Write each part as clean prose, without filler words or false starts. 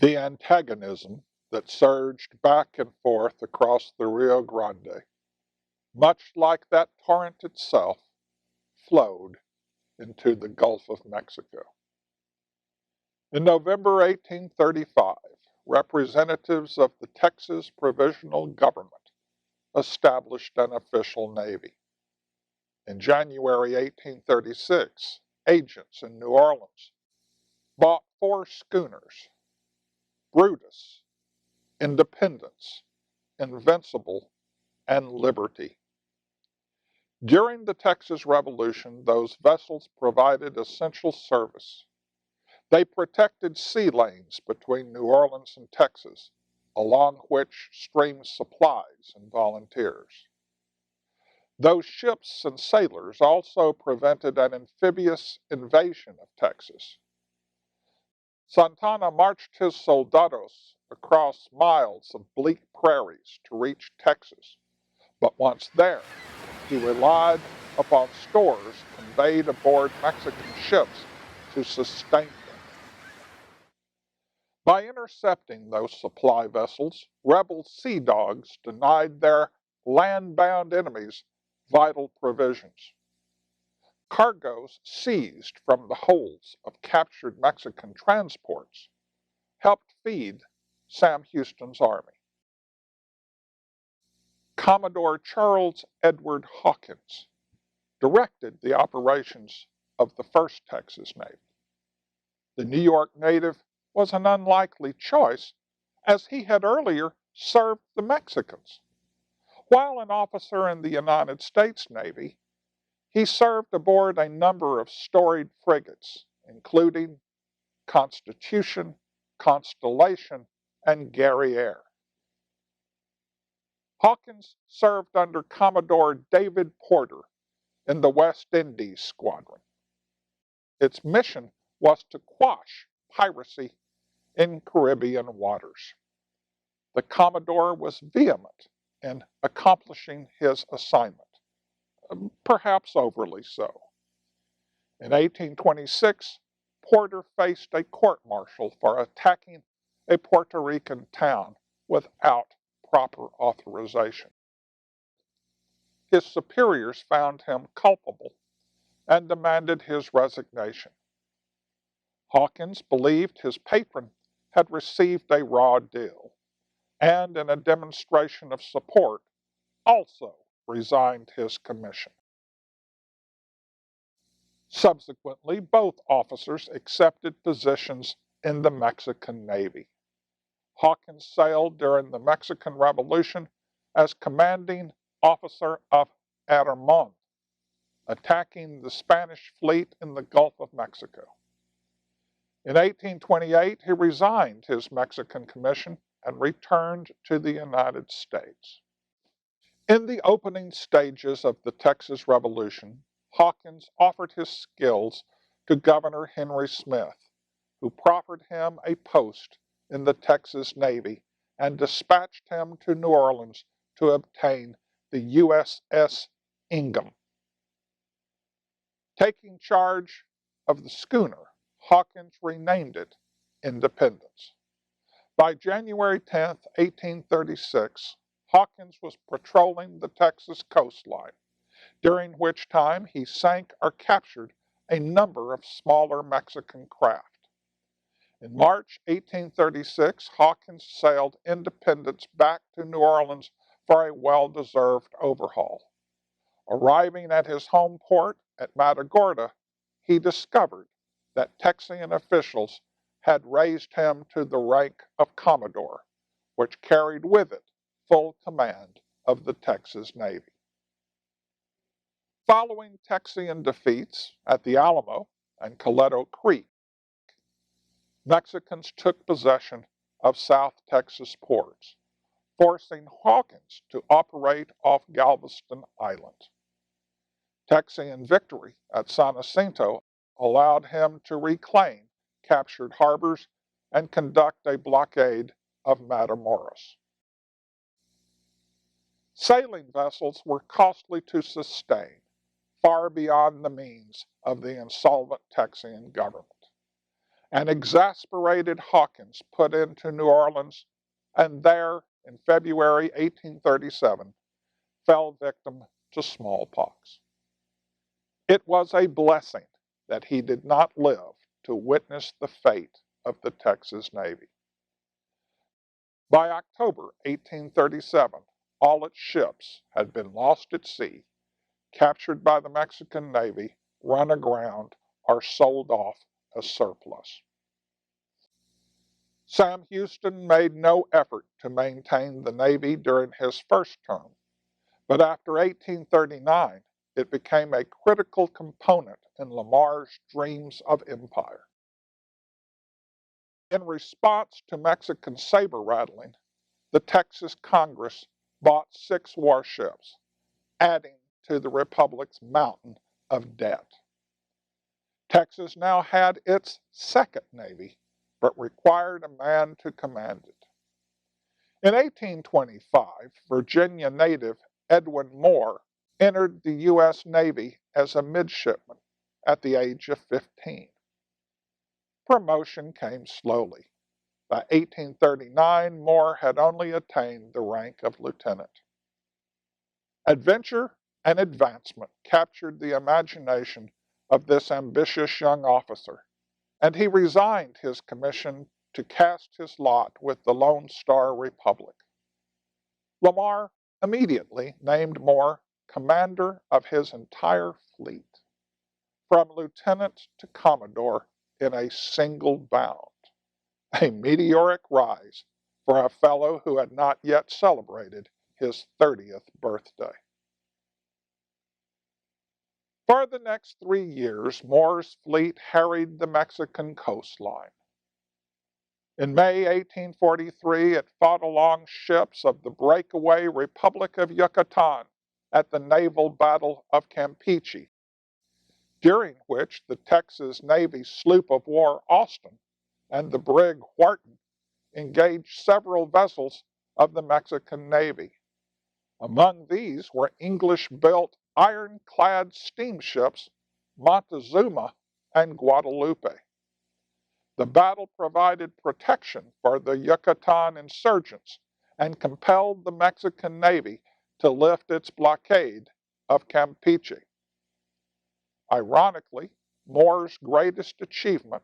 The antagonism that surged back and forth across the Rio Grande, much like that torrent itself, flowed into the Gulf of Mexico. In November 1835, representatives of the Texas Provisional Government established an official navy. In January 1836, agents in New Orleans bought 4 schooners: Brutus, Independence, Invincible, and Liberty. During the Texas Revolution, those vessels provided essential service. They protected sea lanes between New Orleans and Texas, along which streamed supplies and volunteers. Those ships and sailors also prevented an amphibious invasion of Texas. Santana marched his soldados across miles of bleak prairies to reach Texas, but once there, he relied upon stores conveyed aboard Mexican ships to sustain them. By intercepting those supply vessels, rebel sea dogs denied their land-bound enemies vital provisions. Cargoes seized from the holds of captured Mexican transports helped feed Sam Houston's army. Commodore Charles Edward Hawkins directed the operations of the First Texas Navy. The New York native was an unlikely choice, as he had earlier served the Mexicans. While an officer in the United States Navy, he served aboard a number of storied frigates, including Constitution, Constellation, and Guerriere. Hawkins served under Commodore David Porter in the West Indies Squadron. Its mission was to quash piracy in Caribbean waters. The Commodore was vehement in accomplishing his assignment, perhaps overly so. In 1826, Porter faced a court-martial for attacking a Puerto Rican town without proper authorization. His superiors found him culpable and demanded his resignation. Hawkins believed his patron had received a raw deal, and in a demonstration of support, also resigned his commission. Subsequently, both officers accepted positions in the Mexican Navy. Hawkins sailed during the Mexican Revolution as commanding officer of Armand, attacking the Spanish fleet in the Gulf of Mexico. In 1828, he resigned his Mexican commission and returned to the United States. In the opening stages of the Texas Revolution, Hawkins offered his skills to Governor Henry Smith, who proffered him a post in the Texas Navy and dispatched him to New Orleans to obtain the USS Ingham. Taking charge of the schooner, Hawkins renamed it Independence. By January 10, 1836, Hawkins was patrolling the Texas coastline, during which time he sank or captured a number of smaller Mexican craft. In March 1836, Hawkins sailed Independence back to New Orleans for a well-deserved overhaul. Arriving at his home port at Matagorda, he discovered that Texian officials had raised him to the rank of Commodore, which carried with it full command of the Texas Navy. Following Texian defeats at the Alamo and Coleto Creek, Mexicans took possession of South Texas ports, forcing Hawkins to operate off Galveston Island. Texian victory at San Jacinto allowed him to reclaim captured harbors and conduct a blockade of Matamoros. Sailing vessels were costly to sustain, far beyond the means of the insolvent Texian government. An exasperated Hawkins put into New Orleans, and there, in February 1837, fell victim to smallpox. It was a blessing that he did not live to witness the fate of the Texas Navy. By October 1837, all its ships had been lost at sea, captured by the Mexican Navy, run aground, or sold off as surplus. Sam Houston made no effort to maintain the Navy during his first term, but after 1839, it became a critical component in Lamar's dreams of empire. In response to Mexican saber rattling, the Texas Congress bought 6 warships, adding to the Republic's mountain of debt. Texas now had its second Navy, but required a man to command it. In 1825, Virginia native Edwin Moore entered the U.S. Navy as a midshipman at the age of 15. Promotion came slowly. By 1839, Moore had only attained the rank of lieutenant. Adventure and advancement captured the imagination of this ambitious young officer, and he resigned his commission to cast his lot with the Lone Star Republic. Lamar immediately named Moore commander of his entire fleet, from lieutenant to commodore in a single bound, a meteoric rise for a fellow who had not yet celebrated his 30th birthday. For the next 3 years, Moore's fleet harried the Mexican coastline. In May 1843, it fought along ships of the breakaway Republic of Yucatan at the naval battle of Campeche, during which the Texas Navy sloop of war Austin and the brig Wharton engaged several vessels of the Mexican Navy. Among these were English-built ironclad steamships Montezuma and Guadalupe. The battle provided protection for the Yucatan insurgents and compelled the Mexican Navy to lift its blockade of Campeche. Ironically, Moore's greatest achievement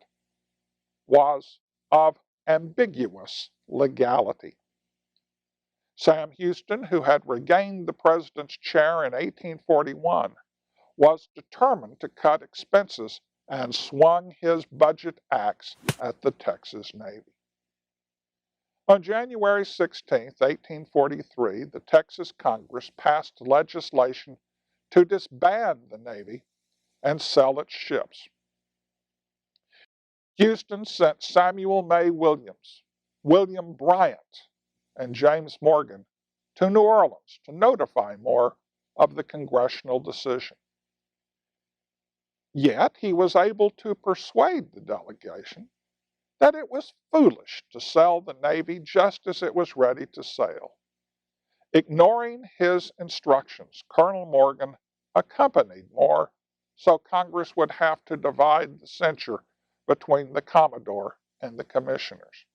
was of ambiguous legality. Sam Houston, who had regained the president's chair in 1841, was determined to cut expenses and swung his budget axe at the Texas Navy. On January 16, 1843, the Texas Congress passed legislation to disband the Navy and sell its ships. Houston sent Samuel May Williams, William Bryant, and James Morgan to New Orleans to notify Moore of the congressional decision. Yet he was able to persuade the delegation that it was foolish to sell the Navy just as it was ready to sail. Ignoring his instructions, Colonel Morgan accompanied Moore so Congress would have to divide the censure between the Commodore and the commissioners.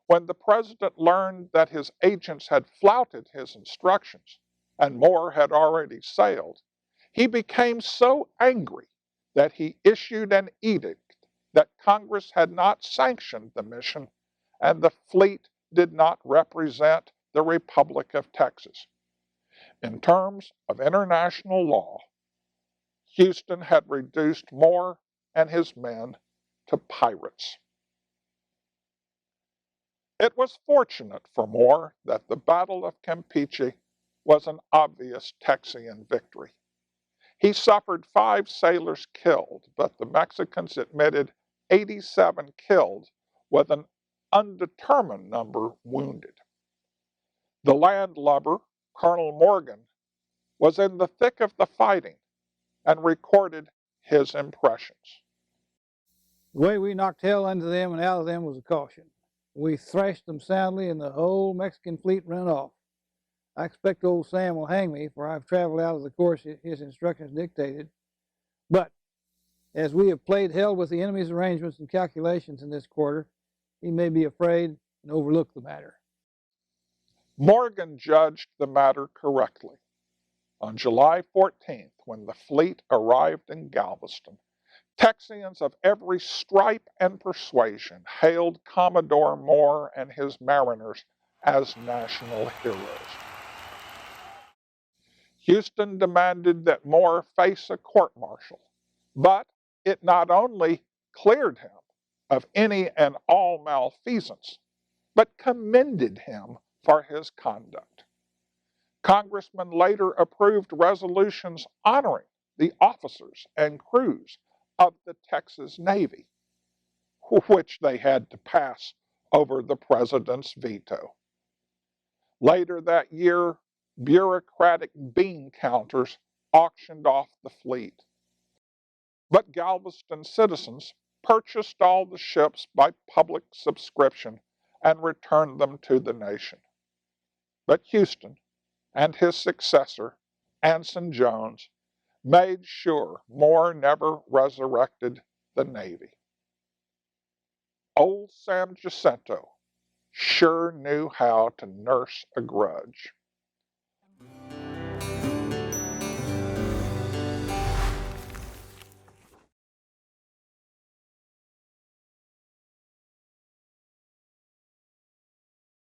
When the president learned that his agents had flouted his instructions and Moore had already sailed, he became so angry that he issued an edict that Congress had not sanctioned the mission and the fleet did not represent the Republic of Texas. In terms of international law, Houston had reduced Moore and his men to pirates. It was fortunate for Moore that the Battle of Campeche was an obvious Texian victory. He suffered 5 sailors killed, but the Mexicans admitted 87 killed with an undetermined number wounded. The landlubber, Colonel Morgan, was in the thick of the fighting and recorded his impressions. The way we knocked hell into them and out of them was a caution. We thrashed them soundly and the whole Mexican fleet ran off. I expect old Sam will hang me, for I've traveled out of the course his instructions dictated. But As we have played hell with the enemy's arrangements and calculations in this quarter, he may be afraid and overlook the matter. Morgan judged the matter correctly. On July 14th, when the fleet arrived in Galveston, Texians of every stripe and persuasion hailed Commodore Moore and his mariners as national heroes. Houston demanded that Moore face a court-martial, but it not only cleared him of any and all malfeasance, but commended him for his conduct. Congressmen later approved resolutions honoring the officers and crews of the Texas Navy, which they had to pass over the president's veto. Later that year, bureaucratic bean counters auctioned off the fleet. But Galveston citizens purchased all the ships by public subscription and returned them to the nation. But Houston and his successor, Anson Jones, made sure Moore never resurrected the Navy. Old San Jacinto sure knew how to nurse a grudge.